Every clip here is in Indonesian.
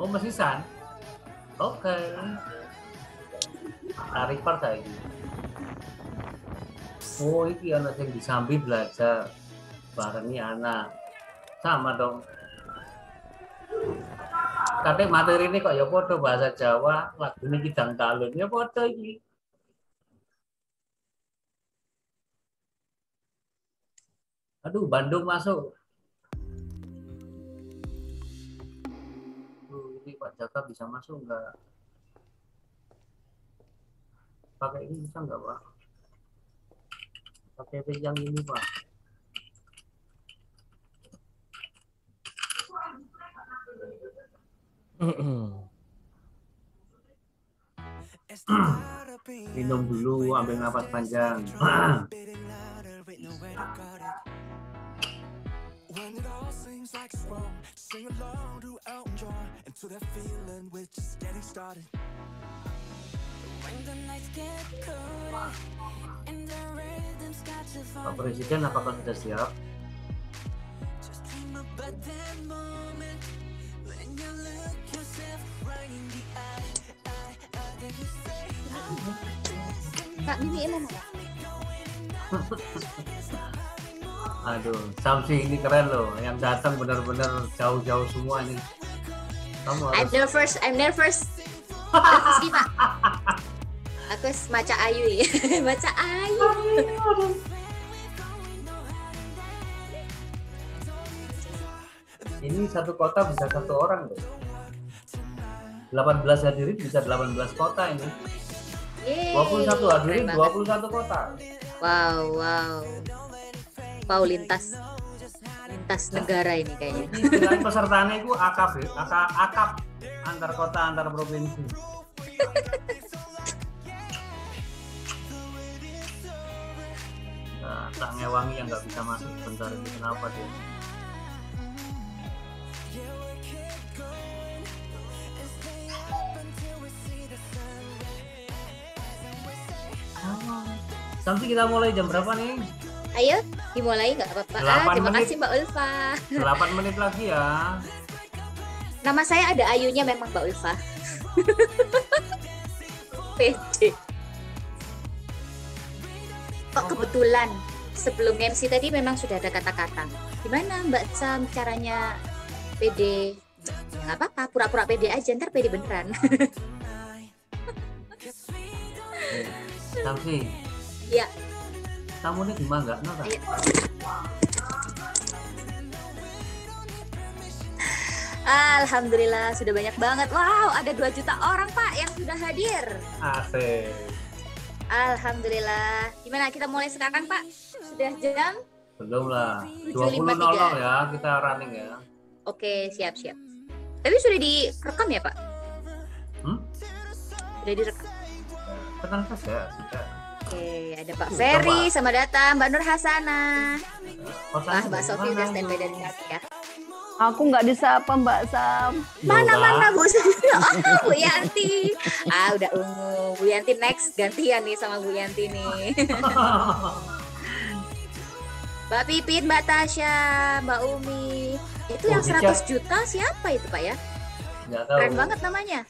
Oh, mesisan. Oke. Tarik part lagi. Oh, ini anak yang disambi belajar. Barengi anak. Sama dong. Tapi materi ini kok ya foto bahasa Jawa, lagu ini Kidang Talun. Ya foto ini. Aduh, Bandung masuk. Ini Pak Jaka bisa masuk enggak? Pakai ini bisa enggak, Pak? Pakai yang ini, Pak. Minum dulu, ambil nafas panjang. Pak Presiden, apakah sudah siap? Kak, ini mana? Aduh, Samsi ini keren loh. Yang datang benar-benar jauh-jauh semua nih. Kamu harus... I'm nervous. Terus Pak. Aku maca ayu ya. Maca ayu. Ini satu kota bisa satu orang loh. 18 hadirin bisa 18 kota ini. Yeay, 21 hadirin 21 kota. Wow. Wow, lintas negara ini kayaknya. Ini pesertanya itu akap antar kota antar provinsi. Nah, tak ngewangi yang nggak bisa masuk sebentar ini kenapa dia? Sampai kita mulai jam berapa nih? Ayo, dimulai nggak apa-apa. Terima kasih Mbak Ulfa. 8 menit lagi ya. Nama saya ada ayunya memang Mbak Ulfa. Pede. Kok kebetulan sebelum MC tadi memang sudah ada kata-kata. Gimana Mbak Sam caranya pede? Nggak apa-apa, pura-pura pede aja, ntar pede beneran. Samsi. Iya. Kamu nih gimana nggak? Iya. Alhamdulillah sudah banyak banget. Wow, ada 2 juta orang Pak yang sudah hadir. Asik. Alhamdulillah. Gimana kita mulai sekarang Pak? Sudah jam? Belum lah. 7.53 ya kita running ya. Oke, siap. Tapi sudah direkam ya Pak? Sudah direkam. Tenang saja, sudah. Oke, ada Pak Ferry sama datang, Mbak Nur Hasana. Mbak Sofi udah standby dari tadi ya. Aku nggak disapa Mbak Sam. Mana Bu? Bu Yanti. Udah ungu. Bu Yanti next gantian nih sama Bu Yanti nih. Mbak Pipin, Mbak Tasya, Mbak Umi. Itu yang 100 juta siapa itu Pak ya? Nggak tahu. Keren banget namanya.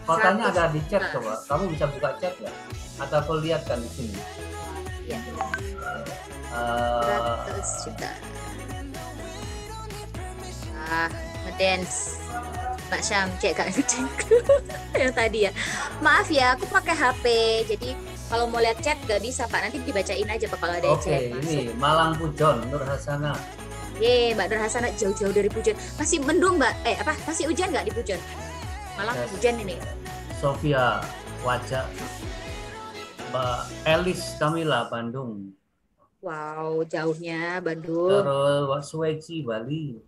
Kotanya ada di chat coba. Kamu bisa buka chat ya? Atau aku lihat kan di sini. Iya. 100 juta. Ngedance. Mbak Syam, cek gak yang tadi ya. Maaf ya, aku pakai HP. Jadi kalau mau lihat chat gak bisa Pak. Nanti dibacain aja Pak kalau ada chat. Oke, ini Malang Pujon, Nur Hasana. Ye, Mbak Nur Hasana jauh-jauh dari Pujon. Masih mendung Mbak. Masih hujan nggak di Pujon? Malang hujan ini. Sofia Wajah, Mbak Elis Kamila Bandung. Wow, jauhnya Bandung. Terus Sueci Bali.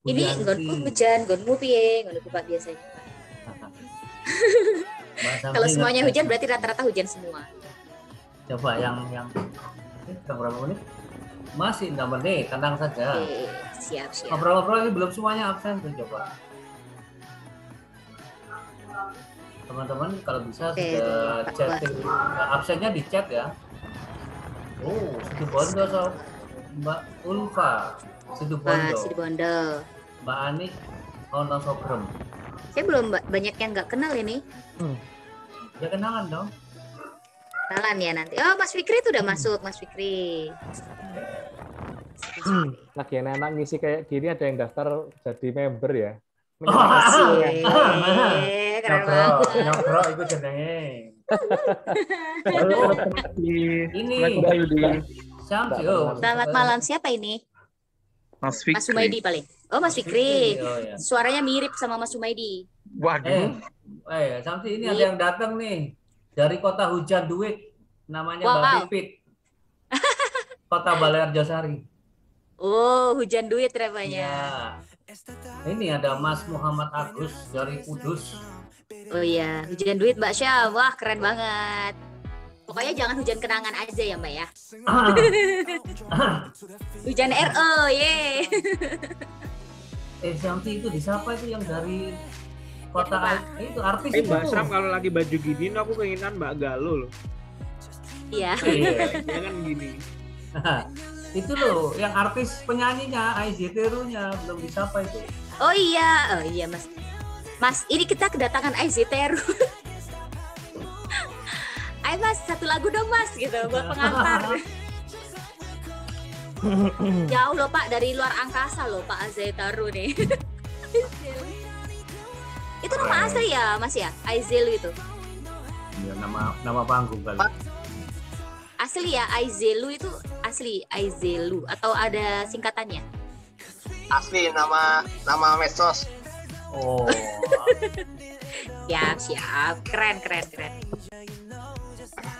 Ini nggonku hujan, nggonmu piye? Ngono Pak biasanya. Kalau semuanya hujan berarti rata-rata hujan semua. Coba yang berapa menit? Masih 6 menit, tenang saja. Oke, siap. Ngobrol-ngobrol ini belum semuanya absen tuh, coba. Teman-teman kalau bisa sudah chatting, absennya di chat ya. Oh, segitu banget sob. Mbak Ulfa Wah, Situbondo, Situbondo. Mbak Ani Wonosobrem. Saya belum banyak yang nggak kenal ini. Ya kenalan dong. Kenalan ya nanti. Oh, Mas Fikri itu udah masuk, Mas Fikri. Lagi enak ngisi kayak gini, ada yang daftar jadi member ya. Asik. Keren banget. Nyokro itu jenenge. Halo, Ini Mbak Yudi. Syamsi. Oh, Selamat malam. Siapa ini? Mas Mas Sumaidi Fikri. paling. Oh, Mas Fikri. Oh, ya. Suaranya mirip sama Mas Sumaidi. Waduh, Syamsi ini ada yang datang nih dari kota hujan duit, namanya Wow. Mbak Pipit. Kota Balerjosari. Oh, hujan duit rupanya. Ya. Ini ada Mas Muhammad Agus dari Kudus. Oh iya, hujan duit Mbak Syah. Wah, keren banget. Pokoknya jangan hujan kenangan aja ya, Mbak ya. Hujan RO, ye. Syamsi itu disapa itu yang dari kota Pak. itu artis itu. Mbak Sam kalau lagi baju gini aku pengenan Mbak Galuh loh. Iya. Iya. Dia kan gini. Itu loh yang artis penyanyinya Aiziteru-nya belum disapa itu. Oh iya, Mas. Mas, ini kita kedatangan Aiziteru. Ayo Mas, satu lagu dong Mas, gitu buat pengantar. Jauh loh Pak, dari luar angkasa loh Pak Aiziteru nih. Itu nama asli ya Mas ya, Aizelu itu. Ya, nama panggung kali. Asli ya, Aizelu itu asli Aizelu atau ada singkatannya? Asli nama medsos. Oh. Siap, keren.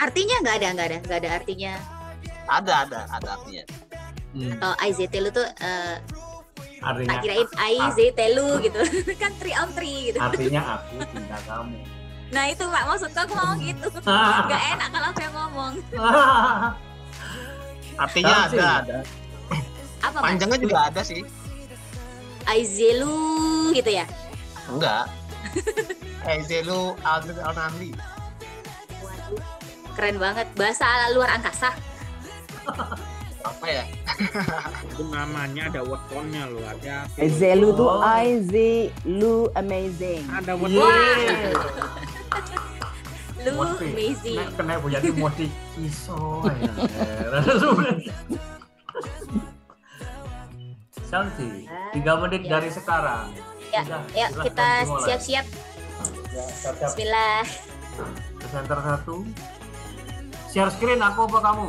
Artinya nggak ada artinya. Ada artinya. Atau Aizelu tuh Artinya tak kirain Aizelu gitu. Kan 3 on 3 gitu. artinya aku cinta kamu. Nah itu Pak, maksudku aku ngomong gitu. Nggak enak kalau aku yang ngomong. Artinya Syamsi. ada. Apa Mas? Panjangnya juga ada sih. Aizelu gitu ya? Enggak. Aizelu Al-Nandi. Waduh, keren banget. Bahasa luar angkasa. Apa ya? Itu namanya ada wetonnya loh, ada. Zelu tuh Oh. Lu amazing. Ada Iya. wetonnya. Lu Mesti. amazing. Nek kena bujati modi iso ya. Syamsi, 3 menit Ya. dari sekarang. Ya, Sudah, ya silahkan kita dimulai. siap-siap. Ya, siap-siap. Bismillah. Presenter 1. Share screen aku apa kamu?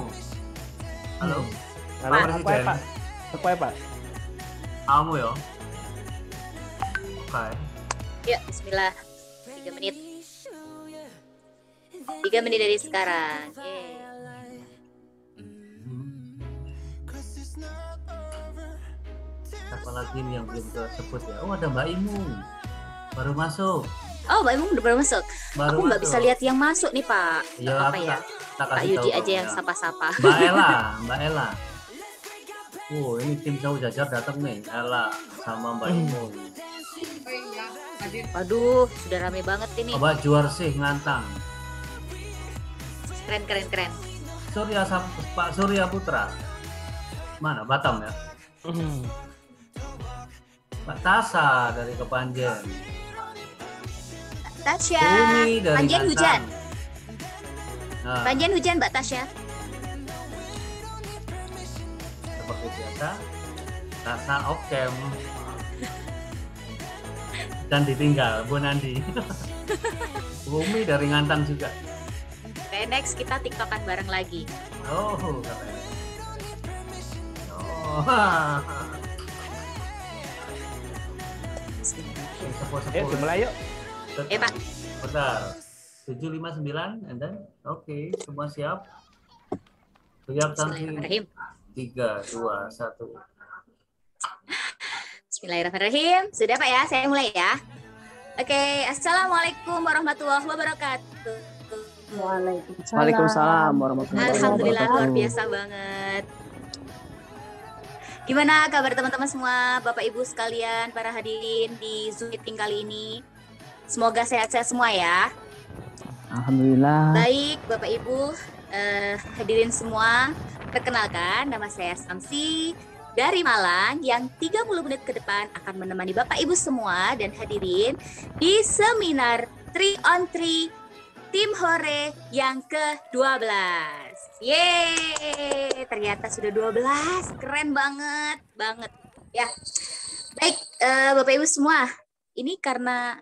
Halo. Halo, Pak. Presiden. Aku ya Pak. Kamu ya. Oke. Yuk, bismillah. 3 menit. 3 menit dari sekarang. Yeay. Siapa lagi nih yang belum tersebut ya? Oh, ada Mbak Imu. Baru masuk. Oh, Mbak Imung udah masuk. Baru Aku nggak masuk. bisa lihat yang masuk nih, Pak. Iya, Nggak apa aku ya? tak Pak kasih Yudi tahu aja yang kamu ya. sapa-sapa. Mbak Ella. Ini tim Sawu Jajar datang nih. Ella sama Mbak Imu. Waduh, sudah rame banget ini. Mbak Juarsih Ngantang. Keren. Pak Surya Putra. Mana? Batam ya? Mbak Tasa dari Kepanjen. Tasya. Umi dari Panjen Ngantang. hujan. Nah, Panjen hujan, Mbak Tasya. seperti biasa. Tasa Okem. Dan ditinggal Bu Nandi. Umi dari Ngantang juga. Oke, next kita tiktokan bareng lagi. Oh, keren. Oh. Ayo dimulai yuk. Pak. Bentar. 759 and then oke, semua siap. Siap Santi. Bismillahirrahmanirrahim. 3 2 1. Bismillahirrahmanirrahim. Sudah Pak ya, saya mulai ya. Oke, Assalamualaikum warahmatullahi wabarakatuh. Waalaikumsalam warahmatullahi Alhamdulillah, luar wabarakatuh. biasa banget. Gimana kabar teman-teman semua, Bapak Ibu sekalian, para hadirin di Zoom meeting kali ini? Semoga sehat-sehat semua ya. Alhamdulillah. Baik, Bapak Ibu, hadirin semua, Perkenalkan, nama saya Samsi dari Malang yang 30 menit ke depan akan menemani Bapak Ibu semua dan hadirin di seminar 3 on 3 Tim Hore yang ke-12. Yeay, ternyata sudah 12. Keren banget, banget. Ya, baik Bapak Ibu semua. Ini karena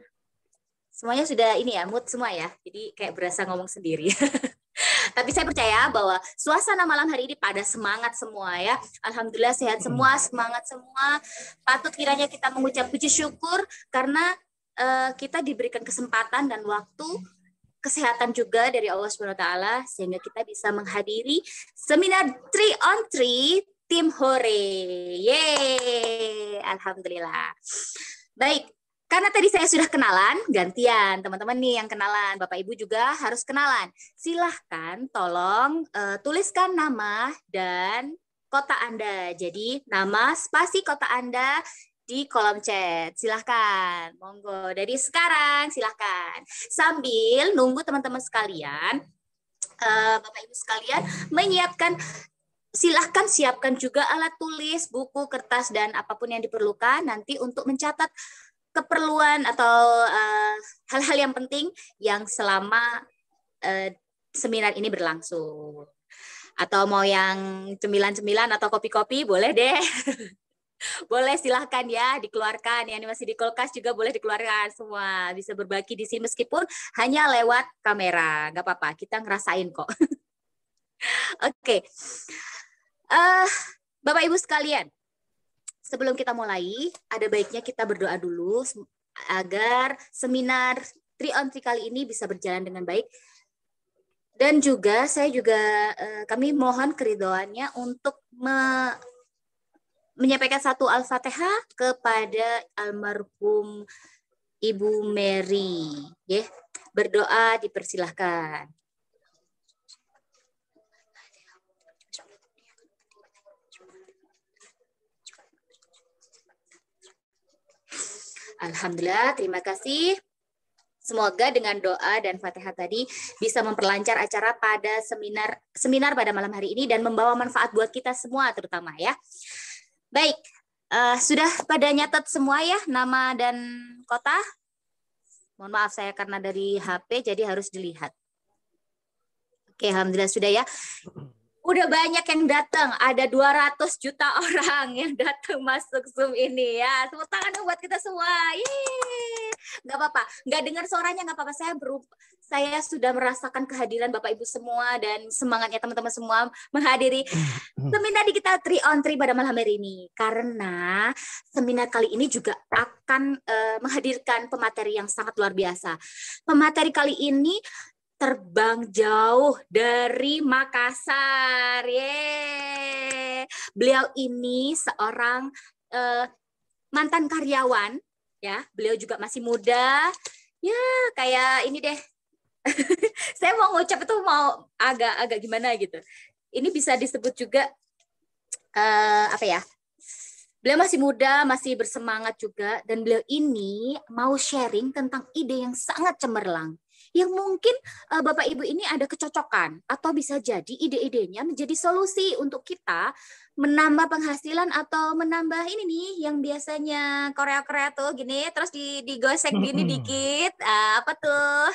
semuanya sudah ini ya, mood semua ya. Jadi kayak berasa ngomong sendiri. Tapi saya percaya bahwa suasana malam hari ini pada semangat semua ya. Alhamdulillah sehat semua, semangat semua. Patut kiranya kita mengucap puji syukur karena kita diberikan kesempatan dan waktu, kesehatan juga dari Allah Subhanahu wa taala sehingga kita bisa menghadiri seminar 3 on 3 Tim Hore. Yeay, alhamdulillah. Baik. Karena tadi saya sudah kenalan, gantian teman-teman nih yang kenalan. Bapak Ibu juga harus kenalan. Silahkan tolong tuliskan nama dan kota Anda. Jadi nama spasi kota Anda di kolom chat. Silahkan, monggo. Dari sekarang silahkan. Sambil nunggu teman-teman sekalian, Bapak Ibu sekalian menyiapkan, silahkan siapkan juga alat tulis, buku, kertas, dan apapun yang diperlukan nanti untuk mencatat keperluan atau hal-hal yang penting yang selama seminar ini berlangsung. Atau mau yang cemilan-cemilan atau kopi-kopi, boleh deh. Boleh, silahkan ya, dikeluarkan. Yang masih di kulkas juga boleh dikeluarkan semua. Bisa berbagi di sini meskipun hanya lewat kamera. Nggak apa-apa, kita ngerasain kok. Oke. Bapak Ibu sekalian, sebelum kita mulai, ada baiknya kita berdoa dulu agar seminar 3 on 3 kali ini bisa berjalan dengan baik. Dan juga kami mohon keridhoannya untuk menyampaikan satu Al-Fatihah kepada almarhum Ibu Mary. Ya, berdoa dipersilahkan. Alhamdulillah, terima kasih. Semoga dengan doa dan Fatihah tadi bisa memperlancar acara pada seminar pada malam hari ini dan membawa manfaat buat kita semua terutama ya. Baik, sudah pada nyatet semua ya nama dan kota? Mohon maaf saya karena dari HP jadi harus dilihat. Oke, alhamdulillah sudah ya. Udah banyak yang datang, ada 200 juta orang yang datang masuk Zoom ini ya. Tepuk tangan dong buat kita semua. Yeay. Nggak apa-apa, nggak dengar suaranya nggak apa-apa. Saya sudah merasakan kehadiran Bapak Ibu semua dan semangatnya teman-teman semua menghadiri seminar di kita 3 on 3 pada malam hari ini. Karena seminar kali ini juga akan menghadirkan pemateri yang sangat luar biasa. Pemateri kali ini terbang jauh dari Makassar. Yeay. Beliau ini seorang mantan karyawan, ya. Beliau juga masih muda. Ya, kayak ini deh. Saya mau ngucap itu mau agak gimana gitu. Ini bisa disebut juga apa ya? Beliau masih muda, masih bersemangat juga, dan beliau ini mau sharing tentang ide yang sangat cemerlang. Yang mungkin Bapak Ibu ini ada kecocokan atau bisa jadi ide-idenya menjadi solusi untuk kita menambah penghasilan atau menambah ini nih yang biasanya Korea-Korea tuh gini terus digosek gini dikit, apa tuh?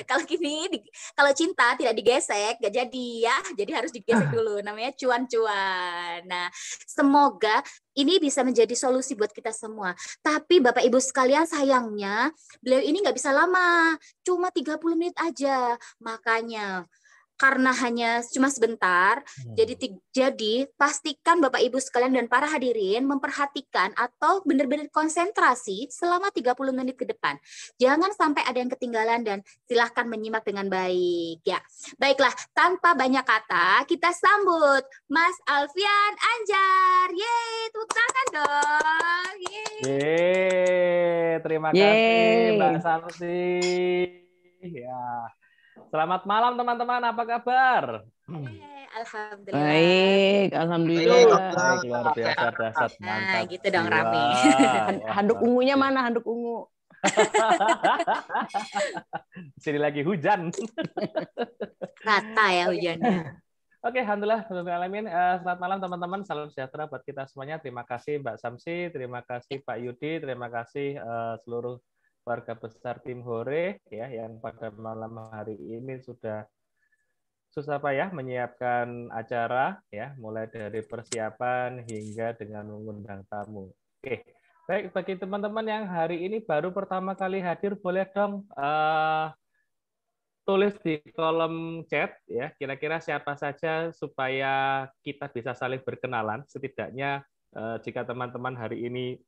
Kalau gini kalau cinta tidak digesek gak jadi ya, jadi harus digesek dulu, namanya cuan-cuan. Nah, semoga ini bisa menjadi solusi buat kita semua. Tapi Bapak Ibu sekalian, sayangnya beliau ini nggak bisa lama, cuma 30 menit aja. Makanya karena hanya cuma sebentar, jadi pastikan Bapak Ibu sekalian dan para hadirin memperhatikan atau benar-benar konsentrasi selama 30 menit ke depan. Jangan sampai ada yang ketinggalan dan silahkan menyimak dengan baik ya. Baiklah, tanpa banyak kata, kita sambut Mas Alfian Anjar. Yeay, tepuk tangan dong. Yeay, terima kasih Mbak Samsi. Ya. Selamat malam teman-teman, apa kabar? Alhamdulillah. Baik, alhamdulillah. Baik, luar biasa, dahsyat, mantap. Nah, gitu dong rame. Handuk ungunya mana handuk ungu? Sini lagi hujan. Rata ya hujannya. Oke, alhamdulillah, alamin. Selamat malam teman-teman, salam sejahtera buat kita semuanya. Terima kasih Mbak Samsi, terima kasih Pak Yudi, terima kasih seluruh warga besar tim Hore ya yang pada malam hari ini sudah susah payah menyiapkan acara ya, mulai dari persiapan hingga dengan mengundang tamu. Oke, baik bagi teman-teman yang hari ini baru pertama kali hadir, boleh dong tulis di kolom chat ya kira-kira siapa saja supaya kita bisa saling berkenalan. Setidaknya jika teman-teman hari ini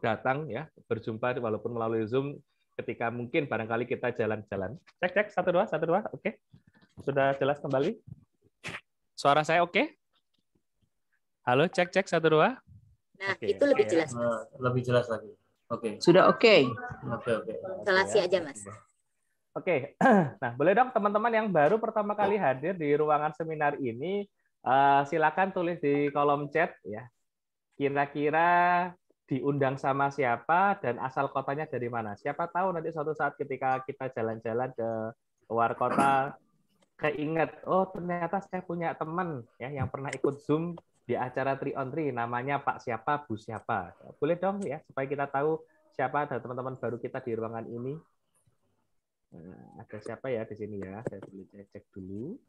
datang ya berjumpa walaupun melalui Zoom ketika mungkin barangkali kita jalan-jalan. Cek 1 2 oke. Sudah jelas kembali? Suara saya oke? Halo, cek 1 2. Nah, itu lebih jelas. Lebih jelas lagi. Oke. Sudah oke. Oke. Instalasi aja, Mas. Oke, nah boleh dong teman-teman yang baru pertama kali hadir di ruangan seminar ini, silakan tulis di kolom chat ya. Kira-kira diundang sama siapa dan asal kotanya dari mana. Siapa tahu nanti suatu saat ketika kita jalan-jalan ke luar kota, keinget, oh ternyata saya punya teman ya yang pernah ikut Zoom di acara 3 on 3, namanya Pak siapa, Bu siapa. Boleh dong ya supaya kita tahu siapa ada teman-teman baru kita di ruangan ini. Nah, ada siapa ya di sini ya? Saya boleh cek dulu.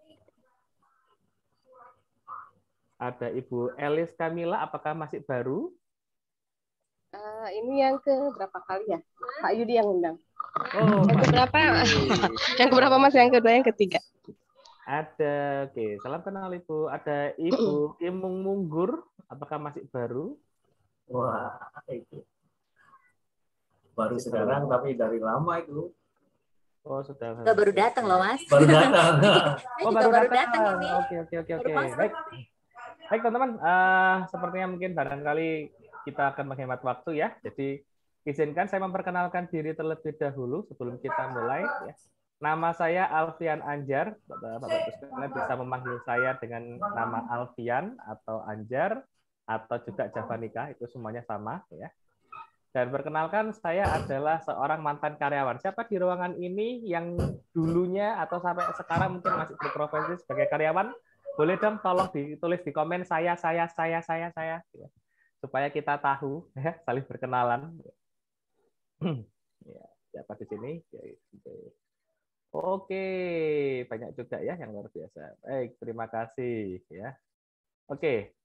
Ada Ibu Elis Kamila, apakah masih baru? Ini yang ke berapa kali ya? Pak Yudi yang undang. Oh, yang keberapa? Yang keberapa Mas? Yang kedua, yang ketiga? Ada, oke. Salam kenal Ibu. Ada Ibu Imung Munggur, apakah masih baru? Wah, itu baru sekarang tapi dari lama itu. Oh, sudah. Baru datang loh, Mas. Baru datang. Oh, baru datang ini. Oke. Baik. Baik, teman-teman. Sepertinya mungkin barangkali kita akan menghemat waktu ya. Jadi, izinkan saya memperkenalkan diri terlebih dahulu sebelum kita mulai. Ya. Nama saya Alfian Anjar. Bapak-Bapak sekalian bisa memanggil saya dengan nama Alfian atau Anjar atau juga Javanika. Itu semuanya sama ya. Dan perkenalkan, saya adalah seorang mantan karyawan. Siapa di ruangan ini yang dulunya atau sampai sekarang mungkin masih berprofesi sebagai karyawan? Boleh dong tolong ditulis di komen saya. Ya. Supaya kita tahu, ya, saling berkenalan. Ya, siapa di sini? Oke, banyak juga ya yang luar biasa. Baik, terima kasih. Ya. Oke.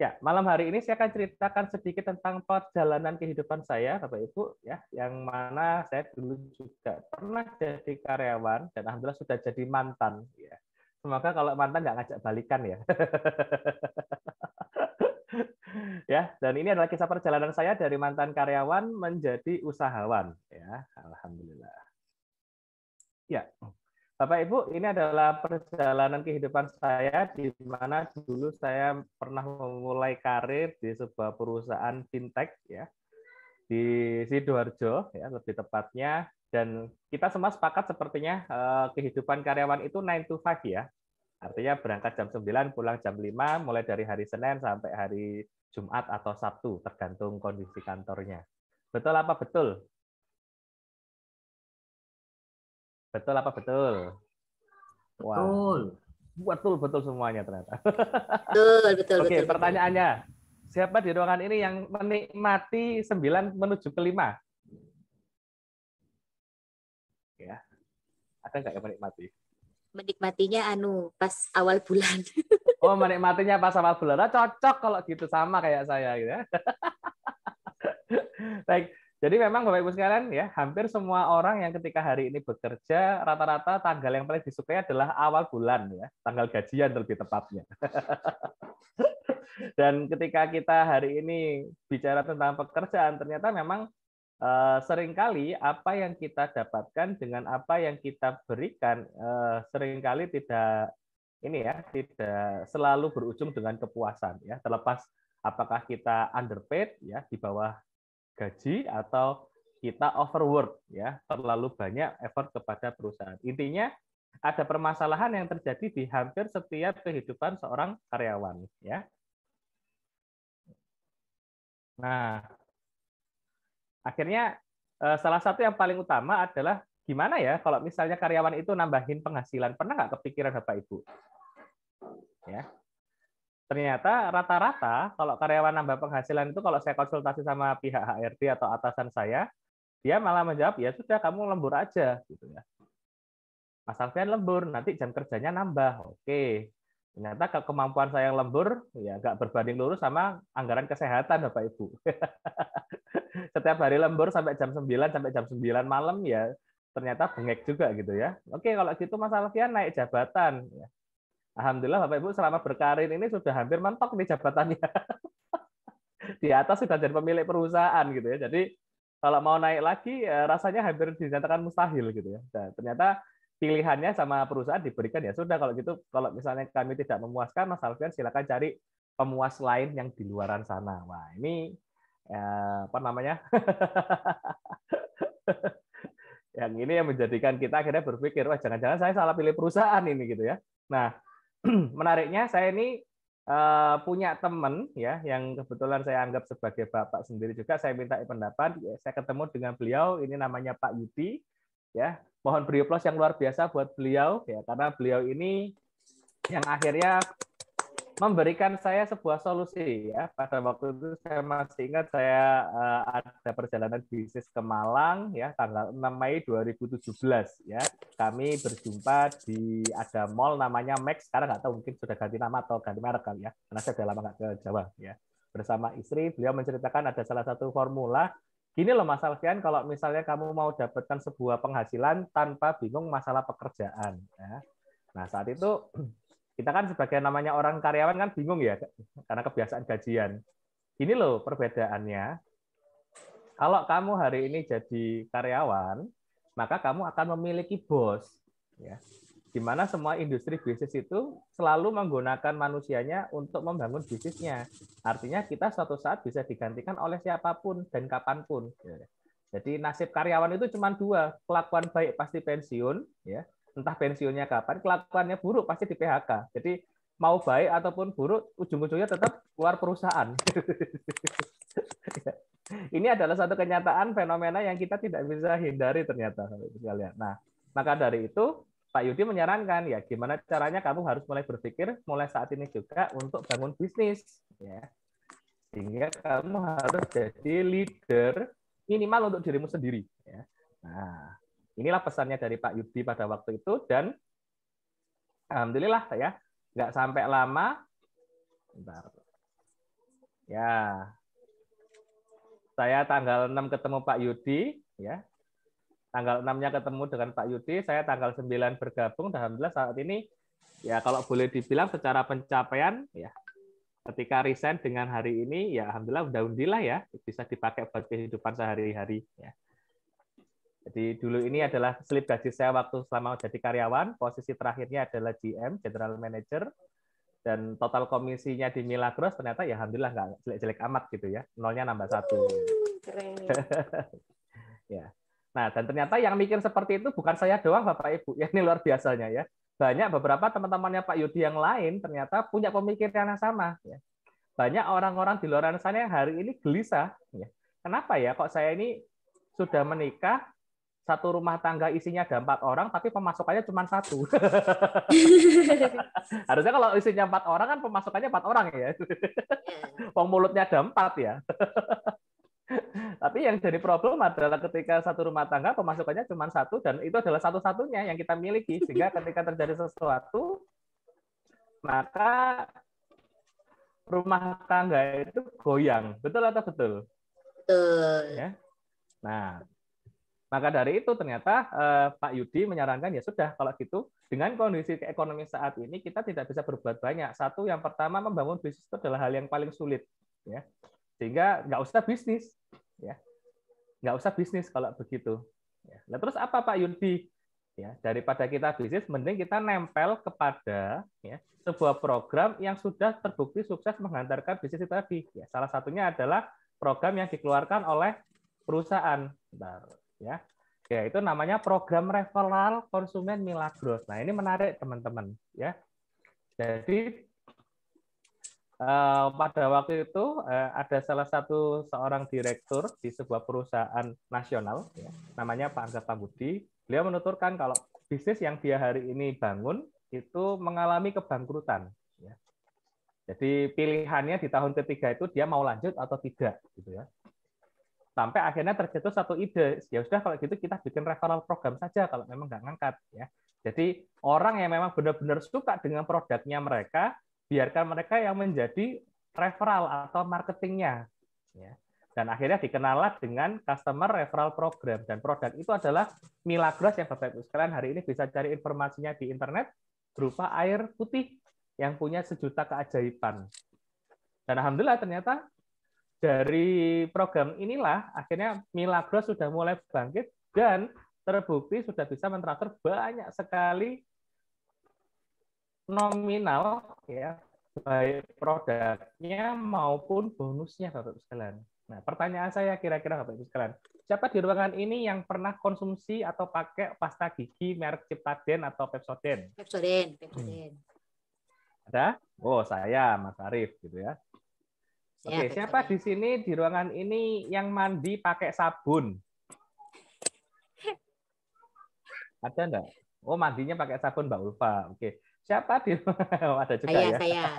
Ya, malam hari ini saya akan ceritakan sedikit tentang perjalanan kehidupan saya, Bapak Ibu, ya, yang mana saya dulu juga pernah jadi karyawan dan alhamdulillah sudah jadi mantan. Ya. Semoga kalau mantan nggak ngajak balikan ya. Ya, dan ini adalah kisah perjalanan saya dari mantan karyawan menjadi usahawan. Ya, alhamdulillah. Ya. Bapak Ibu, ini adalah perjalanan kehidupan saya di mana dulu saya pernah memulai karir di sebuah perusahaan fintech ya di Sidoarjo ya lebih tepatnya, dan kita semua sepakat sepertinya kehidupan karyawan itu 9 to 5 ya. Artinya berangkat jam 9, pulang jam 5 mulai dari hari Senin sampai hari Jumat atau Sabtu tergantung kondisi kantornya. Betul apa betul? Betul apa betul? Betul. Betul semuanya ternyata. Betul. Oke, pertanyaannya. Siapa di ruangan ini yang menikmati 9 menuju ke 5? Ya. Ada nggak yang menikmati? Menikmatinya pas awal bulan. Oh, menikmatinya pas awal bulan. Nah, cocok kalau gitu sama kayak saya gitu ya. Baik. Jadi memang Bapak Ibu sekalian ya, hampir semua orang yang ketika hari ini bekerja rata-rata tanggal yang paling disukai adalah awal bulan ya, tanggal gajian lebih tepatnya. Dan ketika kita hari ini bicara tentang pekerjaan, ternyata memang seringkali apa yang kita dapatkan dengan apa yang kita berikan seringkali tidak tidak selalu berujung dengan kepuasan ya, terlepas apakah kita underpaid ya, di bawah gaji, atau kita overwork ya, terlalu banyak effort kepada perusahaan. Intinya ada permasalahan yang terjadi di hampir setiap kehidupan seorang karyawan ya. Nah, akhirnya salah satu yang paling utama adalah gimana ya kalau misalnya karyawan itu nambahin penghasilan. Pernah nggak kepikiran Bapak Ibu? ya. Ternyata rata-rata kalau karyawan nambah penghasilan itu kalau saya konsultasi sama pihak HRD atau atasan saya, dia malah menjawab, ya sudah kamu lembur aja gitu ya. Mas Alfian lembur, nanti jam kerjanya nambah. Oke. Ternyata kemampuan saya yang lembur ya nggak berbanding lurus sama anggaran kesehatan Bapak Ibu. Setiap hari lembur sampai jam 9 sampai jam 9 malam ya ternyata bengek juga gitu ya. Oke, kalau gitu Mas Alfian naik jabatan ya. Alhamdulillah Bapak Ibu selama berkarir ini sudah hampir mentok nih jabatannya. Di atas sudah jadi pemilik perusahaan gitu ya. Jadi kalau mau naik lagi rasanya hampir dinyatakan mustahil gitu ya. Nah, ternyata pilihannya sama perusahaan diberikan ya sudah kalau gitu, kalau misalnya kami tidak memuaskan Mas Alfian silakan cari pemuas lain yang di luaran sana. Wah, ini apa namanya? Yang ini yang menjadikan kita akhirnya berpikir, wah jangan-jangan saya salah pilih perusahaan ini gitu ya. Nah, menariknya saya ini punya teman ya yang kebetulan saya anggap sebagai bapak sendiri juga. Saya minta pendapat, ya, saya ketemu dengan beliau, ini namanya Pak Yudi ya. Mohon beri aplaus yang luar biasa buat beliau ya, karena beliau ini yang akhirnya memberikan saya sebuah solusi ya. Pada waktu itu saya masih ingat saya ada perjalanan bisnis ke Malang ya tanggal 6 Mei 2017 ya. Kami berjumpa di ada mall namanya Max, sekarang nggak tahu mungkin sudah ganti nama atau ganti merek kali ya. Karena saya sudah lama nggak ke Jawa ya. Bersama istri, beliau menceritakan ada salah satu formula. Gini loh Mas Alfian, kalau misalnya kamu mau dapatkan sebuah penghasilan tanpa bingung masalah pekerjaan. Ya. Nah saat itu kita kan sebagai namanya orang karyawan kan bingung ya, karena kebiasaan gajian. Gini loh perbedaannya, kalau kamu hari ini jadi karyawan, maka kamu akan memiliki bos. Ya. Di mana semua industri bisnis itu selalu menggunakan manusianya untuk membangun bisnisnya. Artinya kita suatu saat bisa digantikan oleh siapapun dan kapanpun. Jadi nasib karyawan itu cuma dua, kelakuan baik pasti pensiun, ya. Entah pensiunnya kapan, kelakuannya buruk pasti di PHK. Jadi mau baik ataupun buruk, ujung-ujungnya tetap keluar perusahaan. Ini adalah satu kenyataan fenomena yang kita tidak bisa hindari ternyata. Nah, maka dari itu Pak Yudi menyarankan ya gimana caranya kamu harus mulai berpikir mulai saat ini juga untuk bangun bisnis ya. Sehingga kamu harus jadi leader minimal untuk dirimu sendiri ya. Nah, inilah pesannya dari Pak Yudi pada waktu itu dan alhamdulillah ya nggak sampai lama. Bentar. Ya. Saya tanggal 6 ketemu Pak Yudi ya. Tanggal 6-nya ketemu dengan Pak Yudi, saya tanggal 9 bergabung. Alhamdulillah saat ini, ya kalau boleh dibilang secara pencapaian, ya ketika resign dengan hari ini, ya alhamdulillah udah ya, bisa dipakai buat kehidupan sehari-hari. Ya. Jadi dulu ini adalah slip gaji saya waktu selama jadi karyawan, posisi terakhirnya adalah GM, General Manager, dan total komisinya di Milagros ternyata ya alhamdulillah nggak jelek-jelek amat gitu ya, nolnya nambah 1. Keren. Ya. Nah, dan ternyata yang mikir seperti itu bukan saya doang, Bapak Ibu. Ya, ini luar biasanya ya. Banyak beberapa teman-temannya Pak Yudi yang lain ternyata punya pemikiran yang sama. Ya. Banyak orang-orang di luar sana yang hari ini gelisah. Ya. Kenapa ya? Kok saya ini sudah menikah, satu rumah tangga isinya ada 4 orang, tapi pemasukannya cuma 1. Harusnya kalau isinya 4 orang kan pemasukannya 4 orang ya. Wong mulutnya ada 4 ya. Tapi yang jadi problem adalah ketika satu rumah tangga pemasukannya cuma 1 dan itu adalah satu-satunya yang kita miliki sehingga ketika terjadi sesuatu maka rumah tangga itu goyang. Betul atau betul? Betul. Ya. Nah, maka dari itu ternyata Pak Yudi menyarankan ya sudah kalau gitu dengan kondisi ekonomi saat ini kita tidak bisa berbuat banyak. Satu yang pertama membangun bisnis itu adalah hal yang paling sulit ya. Sehingga nggak usah bisnis, ya, nggak usah bisnis kalau begitu. Ya. Nah, terus apa Pak Yudi? Ya, daripada kita bisnis, mending kita nempel kepada ya, sebuah program yang sudah terbukti sukses menghantarkan bisnis itu tadi. Ya, salah satunya adalah program yang dikeluarkan oleh perusahaan, bentar, ya, yaitu namanya program referral konsumen Milagros. Nah, ini menarik teman-teman, ya. Jadi pada waktu itu ada salah satu seorang direktur di sebuah perusahaan nasional, ya, namanya Pak Angga Pambudi. Beliau menuturkan kalau bisnis yang dia hari ini bangun itu mengalami kebangkrutan. Ya. Jadi pilihannya di tahun ketiga itu dia mau lanjut atau tidak, gitu ya. Sampai akhirnya tercetus satu ide, ya sudah kalau gitu kita bikin referral program saja kalau memang nggak ngangkat, ya. Jadi orang yang memang benar-benar suka dengan produknya mereka, biarkan mereka yang menjadi referral atau marketingnya, ya. Dan akhirnya dikenallah dengan customer referral program, dan produk itu adalah Milagros yang Bapak Ibu sekalian hari ini bisa cari informasinya di internet berupa air putih yang punya 1 juta keajaiban. Dan alhamdulillah ternyata dari program inilah akhirnya Milagros sudah mulai bangkit dan terbukti sudah bisa mentransfer banyak sekali nominal, ya, baik produknya maupun bonusnya Bapak Ibu sekalian. Nah, pertanyaan saya kira-kira Bapak Ibu sekalian, siapa di ruangan ini yang pernah konsumsi atau pakai pasta gigi merek Ciptaden atau Pepsodent? Pepsodent. Ada? Oh, saya, Mas Arief, gitu ya. Oke, siapa di sini di ruangan ini yang mandi pakai sabun? Ada enggak? Oh, mandinya pakai sabun Mbak Ulfa. Oke. Siapa di ada juga ya? Saya.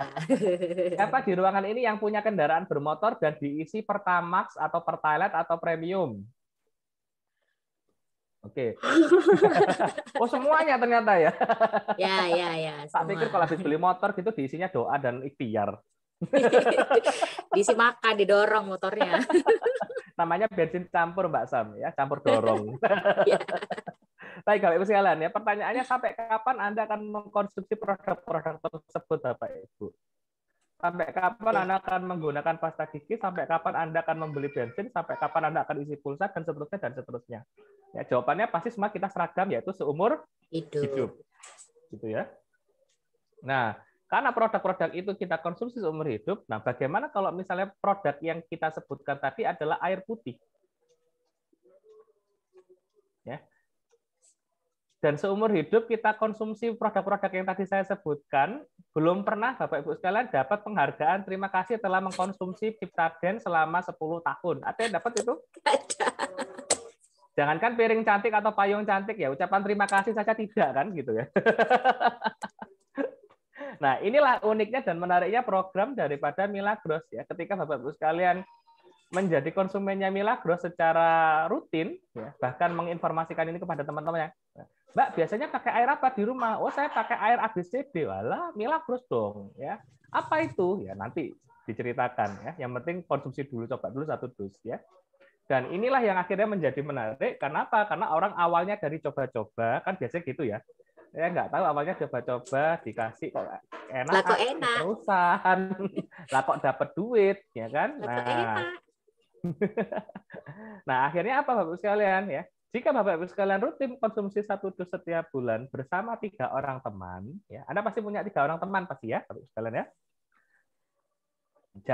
Siapa di ruangan ini yang punya kendaraan bermotor dan diisi Pertamax atau Pertalite atau Premium? Oke. Oh, semuanya ternyata ya. Ya. Tak pikir kalau habis beli motor gitu diisinya doa dan ikhtiar. Diisi makan, didorong motornya. Namanya bensin campur Mbak Sam, ya, campur dorong. Baik, Bapak Ibu sekalian, ya, pertanyaannya sampai kapan Anda akan mengkonsumsi produk-produk tersebut, Bapak Ibu? Sampai kapan Anda akan menggunakan pasta gigi? Sampai kapan Anda akan membeli bensin? Sampai kapan Anda akan isi pulsa dan seterusnya dan seterusnya? Ya, jawabannya pasti semua kita seragam, yaitu seumur hidup. Gitu ya. Nah, karena produk-produk itu kita konsumsi seumur hidup, nah bagaimana kalau misalnya produk yang kita sebutkan tadi adalah air putih? Ya. Dan seumur hidup kita konsumsi produk-produk yang tadi saya sebutkan, belum pernah Bapak Ibu sekalian dapat penghargaan terima kasih telah mengkonsumsi Ciptaden selama 10 tahun. Ada yang dapat itu? Jangankan piring cantik atau payung cantik, ya ucapan terima kasih saja tidak, kan, gitu ya. Nah, inilah uniknya dan menariknya program daripada Milagros, ya. Ketika Bapak Ibu sekalian menjadi konsumennya Milagros secara rutin, ya, bahkan menginformasikan ini kepada teman-temannya. Mbak, biasanya pakai air apa di rumah? Oh, saya pakai air ABCD. Walah, Milagros dong, ya. Apa itu? Ya, nanti diceritakan, ya. Yang penting konsumsi dulu, coba dulu 1 dus, ya. Dan inilah yang akhirnya menjadi menarik. Kenapa? Karena orang awalnya dari coba-coba, kan biasanya gitu ya. Ya nggak tahu awalnya coba-coba dikasih kok enak, terusan, lah kok dapat duit, ya kan? Nah, akhirnya apa Bapak sekalian, ya? Jika Bapak Ibu sekalian rutin konsumsi 1 dus setiap bulan bersama 3 orang teman, ya, Anda pasti punya 3 orang teman pasti ya, Bapak Ibu sekalian ya.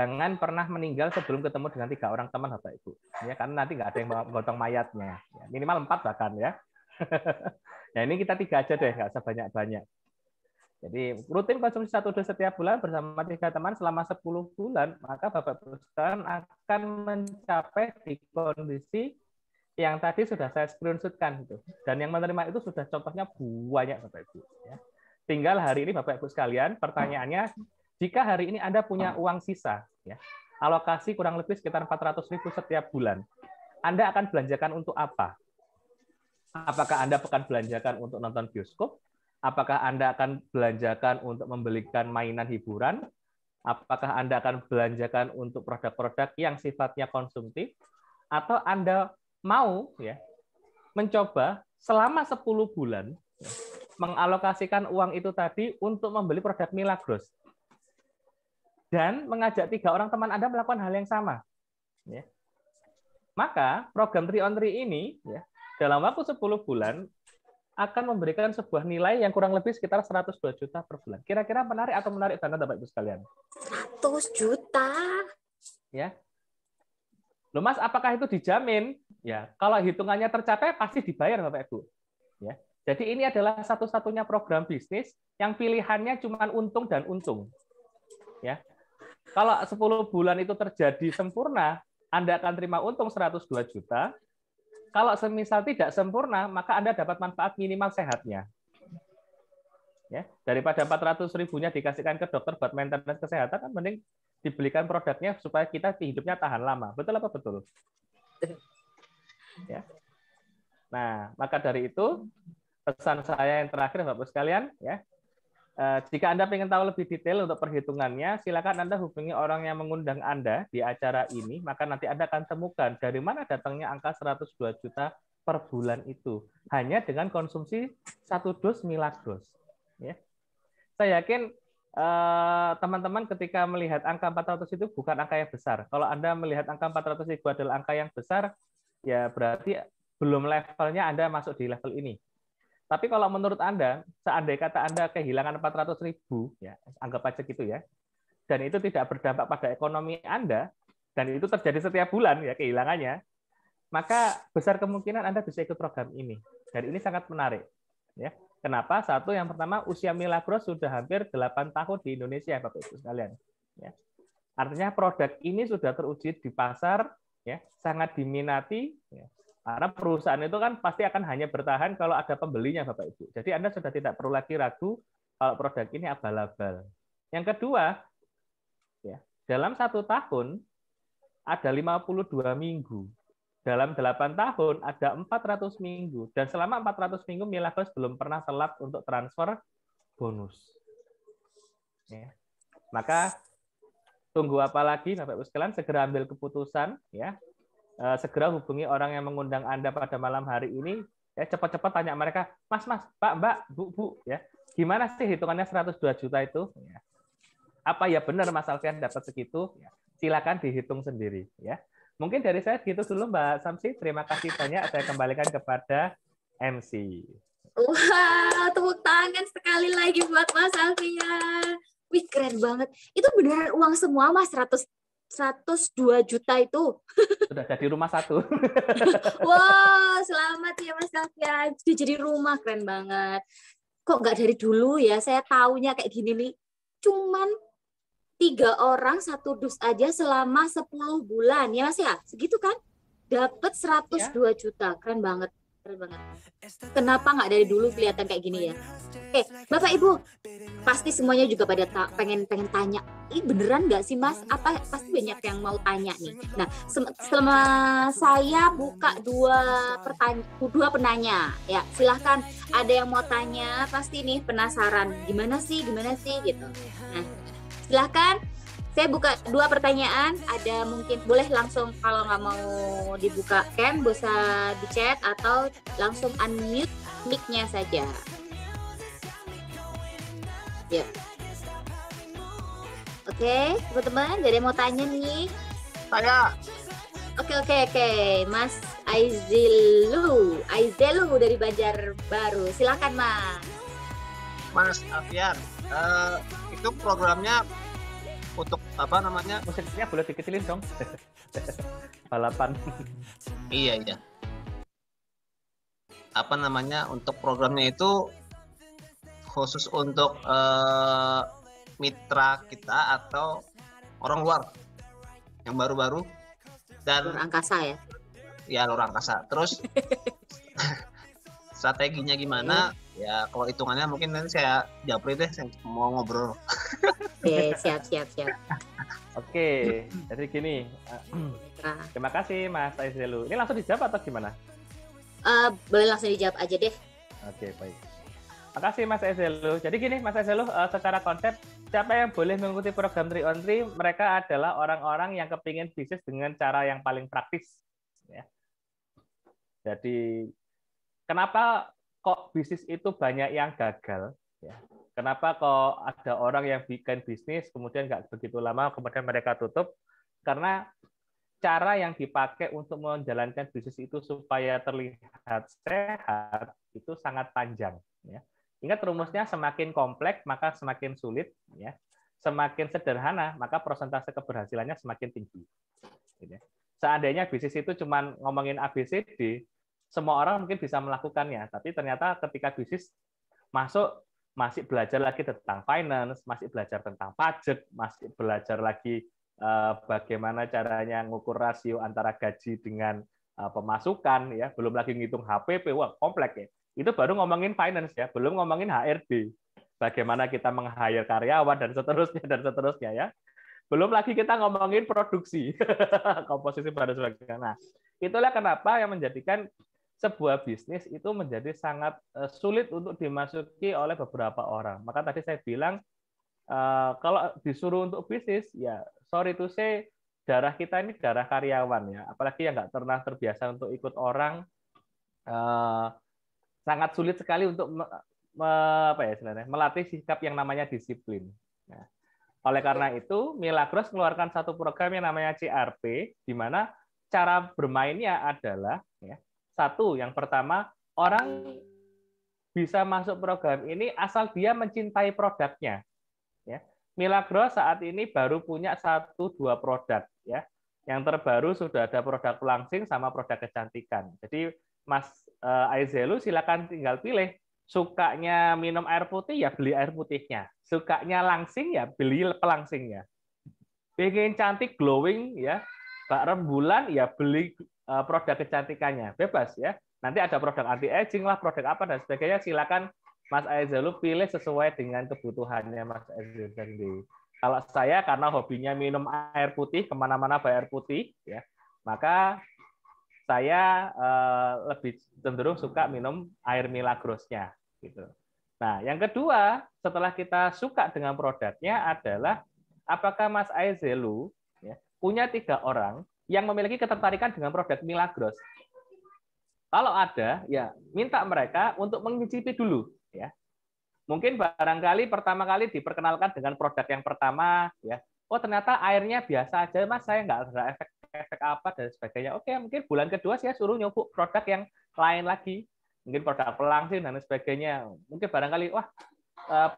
Jangan pernah meninggal sebelum ketemu dengan 3 orang teman Bapak Ibu, ya, karena nanti nggak ada yang menggotong mayatnya, ya, minimal 4 bahkan ya. Ya ini kita 3 aja deh, nggak usah banyak-banyak. Jadi rutin konsumsi 1 dus setiap bulan bersama 3 teman selama 10 bulan, maka Bapak Ibu sekalian akan mencapai di kondisi yang tadi sudah saya screenshotkan itu. Dan yang menerima itu sudah contohnya banyak Bapak Ibu. Ya. Tinggal hari ini Bapak Ibu sekalian, pertanyaannya, jika hari ini Anda punya uang sisa, ya, alokasi kurang lebih sekitar 400.000 setiap bulan, Anda akan belanjakan untuk apa? Apakah Anda akan belanjakan untuk nonton bioskop? Apakah Anda akan belanjakan untuk membelikan mainan hiburan? Apakah Anda akan belanjakan untuk produk-produk yang sifatnya konsumtif? Atau Anda mau, ya, mencoba selama 10 bulan ya, mengalokasikan uang itu tadi untuk membeli produk Milagros dan mengajak 3 orang teman Anda melakukan hal yang sama, ya. Maka program 3 on 3 ini, ya, dalam waktu 10 bulan akan memberikan sebuah nilai yang kurang lebih sekitar 102 juta per bulan. Kira-kira menarik atau menarik banget Bapak Ibu sekalian? 100 juta. Ya. Loh Mas, apakah itu dijamin? Ya, kalau hitungannya tercapai pasti dibayar Bapak Ibu. Ya. Jadi ini adalah satu-satunya program bisnis yang pilihannya cuma untung dan untung. Ya. Kalau 10 bulan itu terjadi sempurna, Anda akan terima untung 102 juta. Kalau semisal tidak sempurna, maka Anda dapat manfaat minimal sehatnya. Ya, daripada 400.000-nya dikasihkan ke dokter buat maintenance kesehatan, kan mending dibelikan produknya supaya kita hidupnya tahan lama. Betul apa betul? Ya. Nah, maka dari itu pesan saya yang terakhir, Bapak-Ibu sekalian, ya. Jika Anda ingin tahu lebih detail untuk perhitungannya, silakan Anda hubungi orang yang mengundang Anda di acara ini, maka nanti Anda akan temukan dari mana datangnya angka 102 juta per bulan itu. Hanya dengan konsumsi 1 dos Milagros. Ya. Saya yakin teman-teman ketika melihat angka 400 itu bukan angka yang besar. Kalau Anda melihat angka 400 itu adalah angka yang besar, ya berarti belum levelnya Anda masuk di level ini. Tapi kalau menurut Anda, seandainya kata Anda kehilangan 400.000, ya anggap aja gitu ya, dan itu tidak berdampak pada ekonomi Anda, dan itu terjadi setiap bulan ya kehilangannya, maka besar kemungkinan Anda bisa ikut program ini. Dan ini sangat menarik. Ya. Kenapa? Satu, yang pertama, usia Milagros sudah hampir 8 tahun di Indonesia, Bapak-Ibu sekalian. Ya. Artinya produk ini sudah teruji di pasar, ya, sangat diminati, ya. Karena perusahaan itu kan pasti akan hanya bertahan kalau ada pembelinya, Bapak-Ibu. Jadi Anda sudah tidak perlu lagi ragu kalau produk ini abal-abal. Yang kedua, ya, dalam 1 tahun ada 52 minggu. Dalam 8 tahun ada 400 minggu. Dan selama 400 minggu Milagros belum pernah telat untuk transfer bonus. Ya. Maka tunggu apa lagi, Bapak-Ibu sekalian, segera ambil keputusan, ya. Segera hubungi orang yang mengundang Anda pada malam hari ini, ya, cepat-cepat tanya mereka, Mas, Pak, Mbak, Bu, ya, gimana sih hitungannya 102 juta itu? Ya. Apa ya benar Mas Alfian dapat segitu? Ya. Silakan dihitung sendiri, ya. Mungkin dari saya gitu dulu, Mbak Samsi. Terima kasih banyak. Saya kembalikan kepada MC. Wah, tepuk tangan sekali lagi buat Mas Alfian. Wih, keren banget. Itu beneran uang semua, Mas, 102 juta itu. Sudah jadi rumah satu. Wow, selamat ya Mas Alfian. Sudah jadi rumah, keren banget. Kok nggak dari dulu ya? Saya taunya kayak gini nih. Cuman 3 orang 1 dus aja selama 10 bulan. Ya Mas ya? Segitu kan? Dapat 102 juta. Keren banget. Keren banget. Kenapa nggak dari dulu kelihatan kayak gini ya? Oke, Bapak Ibu, pasti semuanya juga pada pengen tanya, ini beneran nggak sih Mas? Apa pasti banyak yang mau tanya nih. Nah, selama saya buka 2 penanya, ya silahkan ada yang mau tanya, pasti nih penasaran gimana sih gitu. Nah, silahkan. Saya buka 2 pertanyaan, ada mungkin boleh langsung kalau nggak mau dibuka cam, bisa di chat atau langsung unmute mic-nya saja. Ya. Oke, teman-teman, ada yang mau tanya nih? Saya. Oke. Mas Aizelu dari Banjarbaru. Silakan, Mas. Mas Alfian, itu programnya untuk apa namanya? Musiknya boleh dikecilin dong. Balapan. Iya. Apa namanya? Untuk programnya itu khusus untuk mitra kita atau orang luar yang baru-baru dan luar angkasa ya? Ya, luar angkasa. Terus strateginya gimana? Ya, kalau hitungannya mungkin nanti saya japri deh, saya mau ngobrol. Oke, siap. Oke, jadi gini. Terima kasih Mas Aizelu. Ini langsung dijawab atau gimana? Boleh langsung dijawab aja deh. Oke, baik. Makasih Mas Aizelu. Jadi gini Mas Aizelu, secara konsep, siapa yang boleh mengikuti program 3-on-3? Mereka adalah orang-orang yang kepingin bisnis dengan cara yang paling praktis. Ya. Jadi, kenapa kok bisnis itu banyak yang gagal? Ya. Kenapa kok ada orang yang bikin bisnis, kemudian nggak begitu lama, kemudian mereka tutup? Karena cara yang dipakai untuk menjalankan bisnis itu supaya terlihat sehat, itu sangat panjang. Ya. Ingat rumusnya, semakin kompleks, maka semakin sulit. Ya. Semakin sederhana, maka persentase keberhasilannya semakin tinggi. Seandainya bisnis itu cuma ngomongin ABCD, semua orang mungkin bisa melakukannya, tapi ternyata ketika bisnis masuk, masih belajar lagi tentang finance, masih belajar tentang pajak, masih belajar lagi bagaimana caranya ngukur rasio antara gaji dengan pemasukan, ya, belum lagi ngitung HPP, wah kompleks ya. Itu baru ngomongin finance ya, belum ngomongin HRD. bagaimana kita meng-hire karyawan dan seterusnya ya. Belum lagi kita ngomongin produksi, komposisi bahan dan sebagainya. Nah, itulah kenapa yang menjadikan sebuah bisnis itu menjadi sangat sulit untuk dimasuki oleh beberapa orang. Maka tadi saya bilang kalau disuruh untuk bisnis, ya sorry to say, darah kita ini darah karyawan ya. Apalagi yang nggak pernah terbiasa untuk ikut orang, sangat sulit sekali untuk melatih sikap yang namanya disiplin. Nah, oleh karena itu, Milagros mengeluarkan satu program yang namanya CRP, di mana cara bermainnya adalah ya, satu, yang pertama, orang bisa masuk program ini asal dia mencintai produknya. Ya. Milagros saat ini baru punya 1-2 produk. Ya. Yang terbaru sudah ada produk pelangsing sama produk kecantikan. Jadi Mas Aizelu silakan tinggal pilih. Sukanya minum air putih, ya beli air putihnya. Sukanya langsing, ya beli pelangsingnya. Pengen cantik, glowing, ya Mbak rembulan, ya beli produk kecantikannya. Bebas ya. Nanti ada produk anti-aging lah, produk apa dan sebagainya. Silakan Mas Aizelu pilih sesuai dengan kebutuhannya Mas Aizelu sendiri. Kalau saya karena hobinya minum air putih, kemana-mana bawa air putih, ya maka saya lebih cenderung suka minum air Milagrosnya. Gitu. Nah, yang kedua, setelah kita suka dengan produknya adalah apakah Mas Aizelu ya, punya 3 orang yang memiliki ketertarikan dengan produk Milagros. Kalau ada, ya minta mereka untuk mencicipi dulu. Ya. Mungkin barangkali pertama kali diperkenalkan dengan produk yang pertama, ya. Oh ternyata airnya biasa aja, Mas, saya nggak ada efek apa dan sebagainya. Oke, mungkin bulan kedua saya suruh nyoba produk yang lain lagi. Mungkin produk pelangsing dan sebagainya. Mungkin barangkali, wah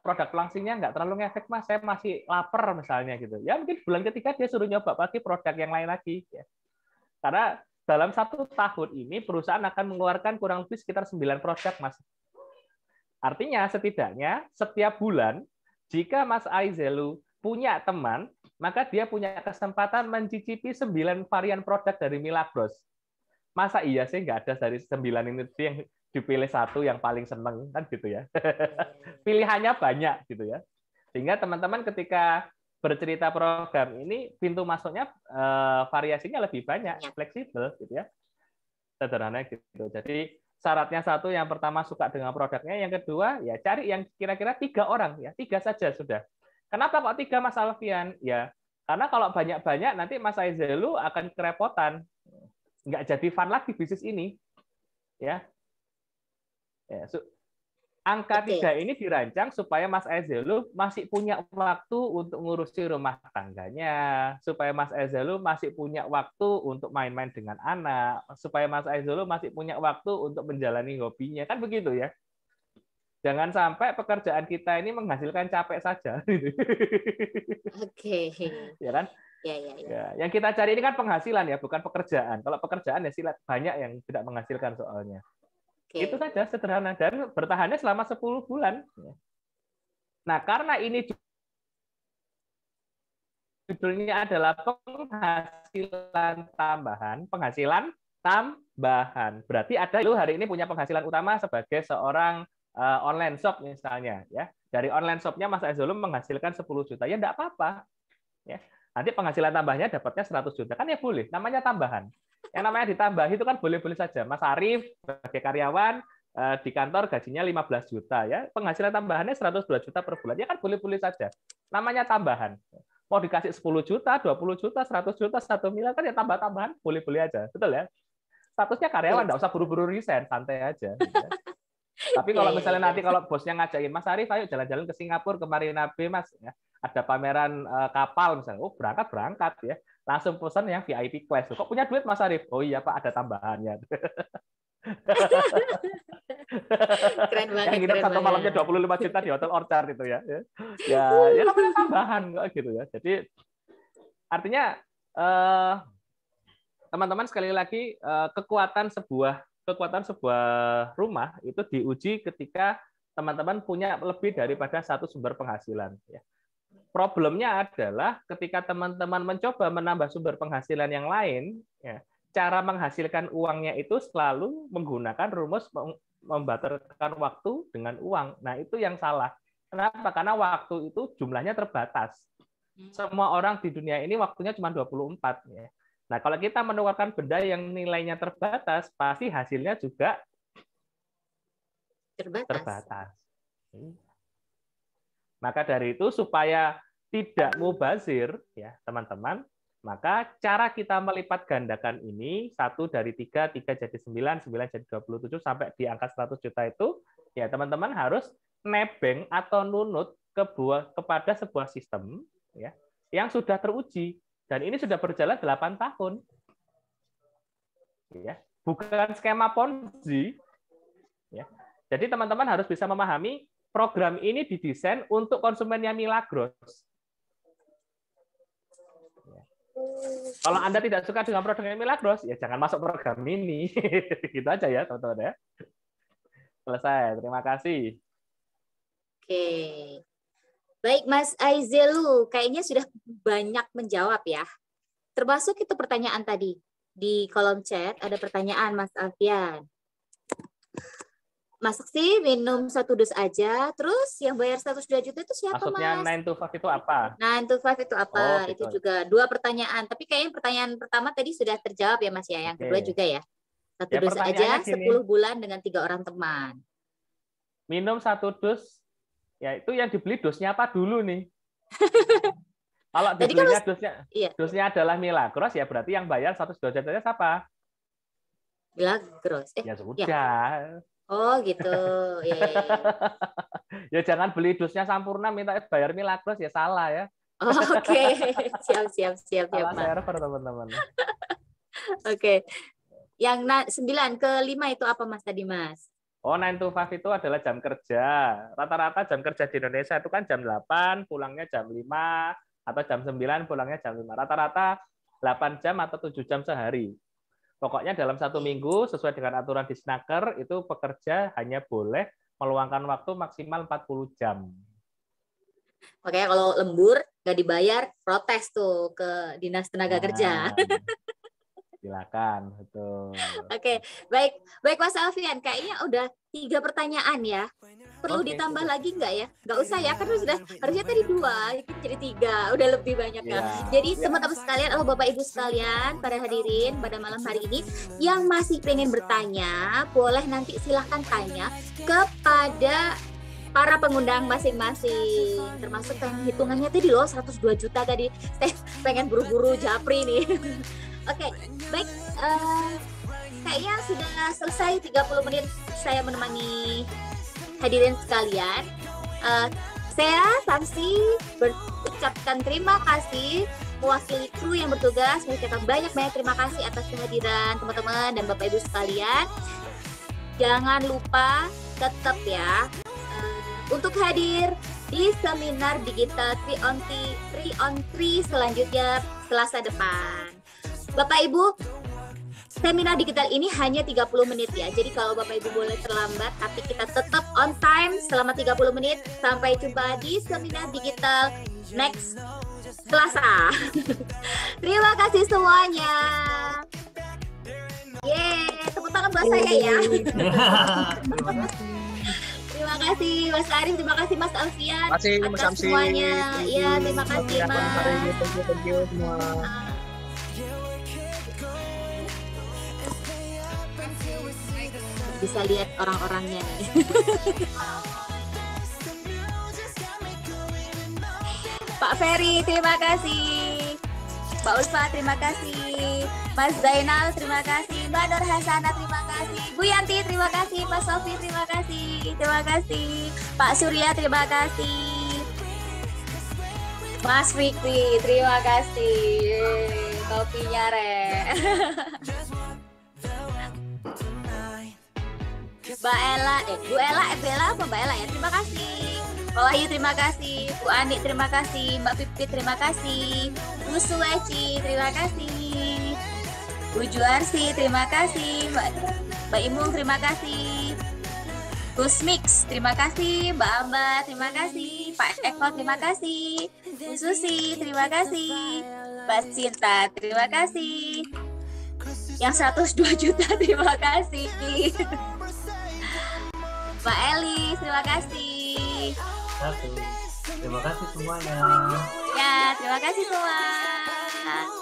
produk pelangsingnya nggak terlalu ngefek, Mas, saya masih lapar misalnya gitu. Ya mungkin bulan ketiga dia suruh nyoba lagi produk yang lain lagi. Ya. Karena dalam 1 tahun ini perusahaan akan mengeluarkan kurang lebih sekitar 9 produk, Mas. Artinya setidaknya setiap bulan jika Mas Aizelu punya teman, maka dia punya kesempatan mencicipi 9 varian produk dari Milagros. Masa iya sih nggak ada dari 9 ini yang dipilih satu yang paling seneng kan gitu ya. Pilihannya banyak gitu ya. Sehingga teman-teman ketika bercerita program ini pintu masuknya variasinya lebih banyak, fleksibel gitu ya. Sederhana gitu. Jadi syaratnya satu, yang pertama suka dengan produknya, yang kedua ya cari yang kira-kira 3 orang ya, 3 saja sudah. Kenapa kok 3 Mas Alfian? Ya karena kalau banyak-banyak nanti Mas Aizelu akan kerepotan, nggak jadi fun lagi bisnis ini. Ya. Angka 3 ini dirancang supaya Mas Aizelu masih punya waktu untuk ngurusi rumah tangganya, supaya Mas Aizelu masih punya waktu untuk main-main dengan anak, supaya Mas Aizelu masih punya waktu untuk menjalani hobinya, kan begitu ya. Jangan sampai pekerjaan kita ini menghasilkan capek saja. Oke. Ya kan? Ya, yang kita cari ini kan penghasilan ya, bukan pekerjaan. Kalau pekerjaan ya silat banyak yang tidak menghasilkan soalnya. Itu saja sederhana dan bertahannya selama 10 bulan. Nah, karena ini judulnya adalah penghasilan tambahan. Berarti ada lu hari ini punya penghasilan utama sebagai seorang online shop misalnya ya. Dari online shopnya Mas Aizelu menghasilkan 10 juta. Ya enggak apa-apa. Ya. Nanti penghasilan tambahnya dapatnya 100 juta. Kan ya boleh, namanya tambahan. Yang namanya ditambah itu kan boleh-boleh saja. Mas Arif sebagai karyawan di kantor gajinya 15 juta ya. Penghasilan tambahannya 102 juta per bulan. Ya kan boleh-boleh saja. Namanya tambahan. Mau dikasih 10 juta, 20 juta, 100 juta, 1 miliar kan ya tambah-tambahan, boleh-boleh aja. Betul ya? Statusnya karyawan, enggak usah buru-buru resign, santai aja. Gitu ya. Tapi kalau misalnya nanti kalau bosnya ngajakin, Mas Arif ayo jalan-jalan ke Singapura, ke Marina Bay, Mas. Ya. Ada pameran kapal misalnya. Oh, berangkat ya. Langsung pesan yang VIP Quest. Kok punya duit Mas Arif? Oh iya Pak, ada tambahannya. Keren banget. Yang nginep satu malamnya 25 juta di Hotel Orchard itu ya. Ya namanya tambahan kok gitu ya. Jadi artinya teman-teman sekali lagi kekuatan sebuah rumah itu diuji ketika teman-teman punya lebih daripada satu sumber penghasilan. Problemnya adalah ketika teman-teman mencoba menambah sumber penghasilan yang lain, ya, cara menghasilkan uangnya itu selalu menggunakan rumus membatalkan waktu dengan uang. Nah, itu yang salah. Kenapa? Karena waktu itu jumlahnya terbatas. Semua orang di dunia ini waktunya cuma 24. Ya. Nah, kalau kita menukarkan benda yang nilainya terbatas, pasti hasilnya juga terbatas. Maka dari itu, supaya tidak mubazir, ya teman-teman, maka cara kita melipat gandakan ini 1 dari 3, 3 jadi 9, 9 jadi 27 sampai di angka 100 juta itu, ya teman-teman harus nebeng atau nunut kepada sebuah sistem ya yang sudah teruji dan ini sudah berjalan 8 tahun. Ya, bukan skema Ponzi. Ya. Jadi teman-teman harus bisa memahami program ini didesain untuk konsumennya Milagros. Kalau Anda tidak suka dengan produknya Milagros, ya jangan masuk program ini. Gitu aja ya, teman-teman ya. Selesai. Terima kasih. Oke. Baik, Mas Aizelu, kayaknya sudah banyak menjawab ya. Termasuk itu pertanyaan tadi. Di kolom chat ada pertanyaan Mas Alfian. Masak sih minum 1 dus aja, terus yang bayar 102 juta itu siapa? Maksudnya Mas? 9 to 5 itu apa? 9 to 5 itu apa? Oh, itu gitu. juga 2 pertanyaan. Tapi kayaknya pertanyaan pertama tadi sudah terjawab ya Mas ya. Yang kedua juga ya. 1 Ya, dus aja, pertanyaannya 10 bulan dengan 3 orang teman. Minum 1 dus, ya itu yang dibeli dosnya apa dulu nih? Kalau Tadi kan dibelinya iya. dosnya adalah Milagros, ya berarti yang bayar 102 juta siapa? Milagros. Ya sudah. Ya. Oh gitu. Ya, ya, ya. Ya jangan beli dosnya Sampurna minta bayar Milagros, ya salah ya. Oh, oke. Siap, Salah Mas. server teman-teman. Oke. Yang 9 ke 5 itu apa Mas tadi, Mas? Oh, 9 to 5 itu adalah jam kerja. Rata-rata jam kerja di Indonesia itu kan jam 8, pulangnya jam 5, atau jam 9, pulangnya jam 5. Rata-rata 8 jam atau 7 jam sehari. Pokoknya dalam 1 minggu, sesuai dengan aturan di Snaker, itu pekerja hanya boleh meluangkan waktu maksimal 40 jam. Makanya kalau lembur, nggak dibayar, protes tuh ke Dinas Tenaga Kerja. Silakan, betul. Oke, baik Mas Alfian, kayaknya udah 3 pertanyaan ya. Perlu Oke, ditambah sudah. lagi nggak ya? Nggak usah ya, kan sudah harusnya tadi 2, jadi 3, udah lebih banyak ya. Jadi teman-teman sekalian, Bapak Ibu sekalian, para hadirin pada malam hari ini yang masih pengen bertanya, boleh nanti silahkan tanya kepada para pengundang masing-masing, termasuk yang hitungannya tadi loh 102 juta tadi. Saya pengen buru-buru japri nih. Oke, baik. Kayaknya sudah selesai 30 menit saya menemani hadirin sekalian. Saya Samsi berucapkan terima kasih mewakili kru yang bertugas, mengucapkan banyak-banyak terima kasih atas kehadiran teman-teman dan Bapak Ibu sekalian. Jangan lupa tetap ya untuk hadir di seminar digital 3 on 3 selanjutnya Selasa depan. Bapak Ibu, seminar digital ini hanya 30 menit ya. Jadi kalau Bapak Ibu boleh terlambat, tapi kita tetap on time selama 30 menit. Sampai jumpa di seminar digital next Selasa. Terima kasih semuanya. Yeay, tepuk tangan buat saya ya. Terima kasih Mas Arif, terima kasih Mas Alfian. Terima kasih Mas atas Samsi. semuanya. Iya, terima kasih Mas. Thank you semua. Bisa lihat orang-orangnya nih. Pak Ferry, terima kasih. Pak Ulfa, terima kasih. Mas Zainal, terima kasih. Mbak Nur Hasana, terima kasih. Bu Yanti, terima kasih. Pak Sofi, terima kasih. Terima kasih. Pak Surya, terima kasih. Mas Fikri, terima kasih. Yeay, kopinya re. Mbak Ella, Bu Ella, apa Mbak Ella ya? Terima kasih. Pak Wahyu, terima kasih. Bu Ani, terima kasih. Mbak Pipit, terima kasih. Bu Sueci, terima kasih. Bu Juarsi, terima kasih. Mbak Imung, terima kasih. Gus Mix, terima kasih. Mbak Amba, terima kasih. Pak Eko, terima kasih. Bu Susi, terima kasih. Mbak Sinta, terima kasih. Yang 102 juta, terima kasih. Mbak Elis, terima kasih. 1. Terima kasih semuanya. Ya, terima kasih semua.